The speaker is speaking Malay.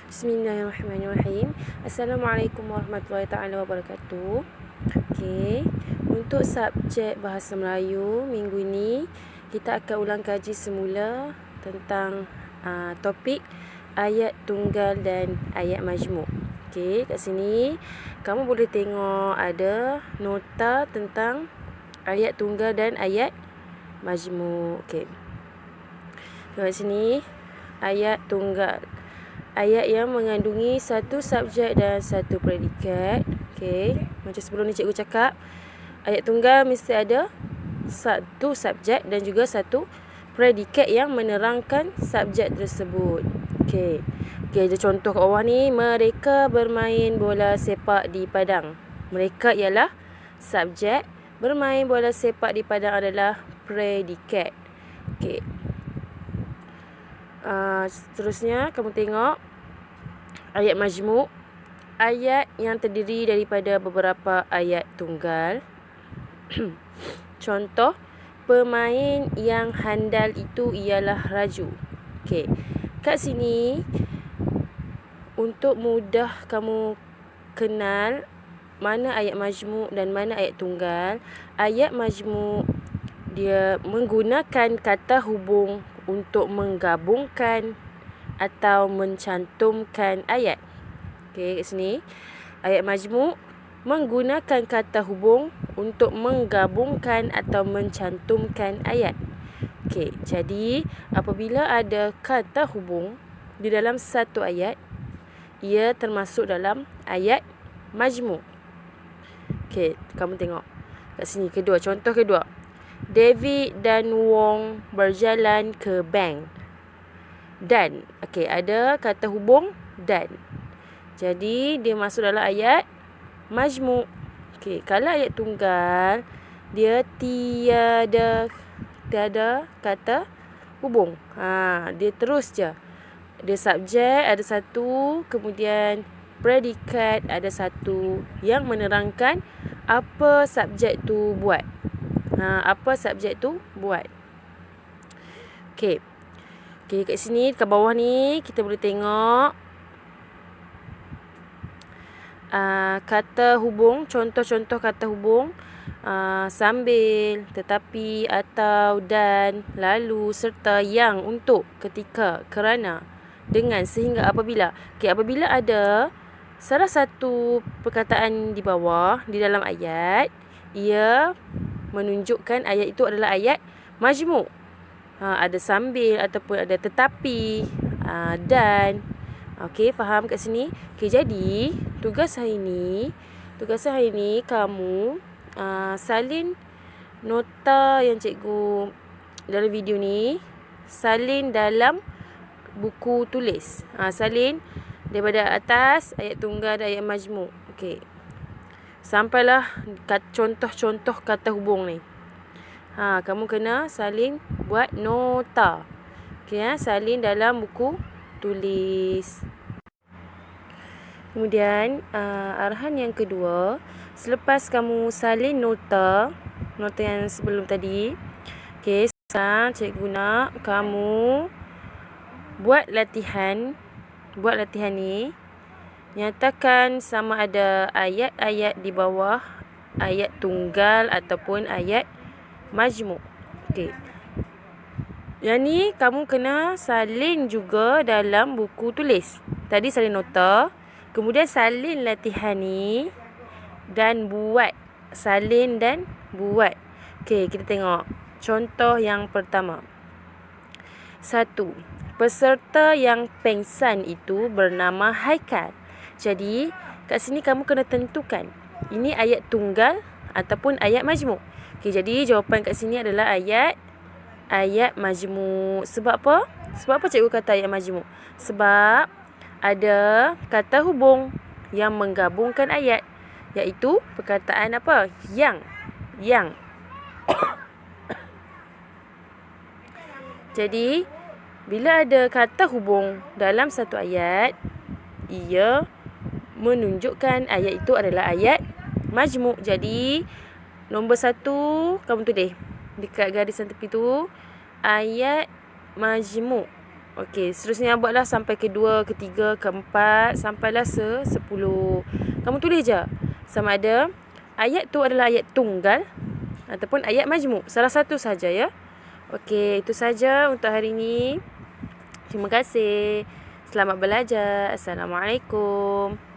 Bismillahirrahmanirrahim. Assalamualaikum warahmatullahi taala wabarakatuh. Okey, untuk subjek bahasa Melayu minggu ini kita akan ulang kaji semula tentang topik ayat tunggal dan ayat majmuk. Okey, kat sini kamu boleh tengok ada nota tentang ayat tunggal dan ayat majmuk. Okey. Kat sini ayat tunggal, ayat yang mengandungi satu subjek dan satu predikat. Okey, macam sebelum ni cikgu cakap, ayat tunggal mesti ada satu subjek dan juga satu predikat yang menerangkan subjek tersebut. Okey. Okey, ada contoh kat bawah ni, mereka bermain bola sepak di padang. Mereka ialah subjek, bermain bola sepak di padang adalah predikat. Okey. Seterusnya kamu tengok ayat majmuk, ayat yang terdiri daripada beberapa ayat tunggal. Contoh, pemain yang handal itu ialah Raju. Okey. Kat sini untuk mudah kamu kenal mana ayat majmuk dan mana ayat tunggal, ayat majmuk dia menggunakan kata hubung untuk menggabungkan atau mencantumkan ayat. Okey, kat sini ayat majmuk menggunakan kata hubung untuk menggabungkan atau mencantumkan ayat. Okey, jadi apabila ada kata hubung di dalam satu ayat, ia termasuk dalam ayat majmuk. Okey, kamu tengok kat sini kedua, contoh kedua. David dan Wong berjalan ke bank. Dan, okey, ada kata hubung dan. Jadi dia masuk dalam ayat majmuk. Okey, kalau ayat tunggal dia tiada kata hubung. Dia terus je. Dia subjek ada satu, kemudian predikat ada satu yang menerangkan apa subjek tu buat. Apa subjek tu buat. Okey. Okey, kat sini kat bawah ni kita boleh tengok kata hubung, contoh-contoh kata hubung, sambil, tetapi, atau, dan, lalu, serta, yang, untuk, ketika, kerana, dengan, sehingga, apabila. Okey, apabila ada salah satu perkataan di bawah di dalam ayat, ia menunjukkan ayat itu adalah ayat majmuk. Ada sambil ataupun ada tetapi, dan. Okey, faham kat sini? Okey, jadi tugas hari ni kamu salin nota yang cikgu dalam video ni, salin dalam buku tulis. Salin daripada atas ayat tunggal dan ayat majmuk. Okey. Sampailah contoh-contoh kata hubung ni. Kamu kena salin buat nota. Okey, salin dalam buku tulis. Kemudian arahan yang kedua, selepas kamu salin nota yang sebelum tadi, okey, sekarang cikgu nak kamu buat latihan ni. Nyatakan sama ada ayat-ayat di bawah ayat tunggal ataupun ayat majmuk. Okey. Yang ni kamu kena salin juga dalam buku tulis. Tadi salin nota, kemudian salin latihan ni dan buat. Salin dan buat. Okey, kita tengok contoh yang pertama. 1. Peserta yang pengsan itu bernama Haikal. Jadi, kat sini kamu kena tentukan ini ayat tunggal ataupun ayat majmuk. Okey, jadi jawapan kat sini adalah ayat majmuk. Sebab apa? Sebab apa cikgu kata ayat majmuk? Sebab ada kata hubung yang menggabungkan ayat, iaitu perkataan apa? Yang. Jadi, bila ada kata hubung dalam satu ayat, ia menunjukkan ayat itu adalah ayat majmuk. Jadi, nombor 1 kamu tulis dekat garisan tepi tu, ayat majmuk. Okey, seterusnya buatlah sampai kedua, ketiga, keempat, sampailah 10. Kamu tulis je. Sama ada ayat tu adalah ayat tunggal ataupun ayat majmuk. Salah satu saja ya. Okey, itu saja untuk hari ini. Terima kasih. Selamat belajar. Assalamualaikum.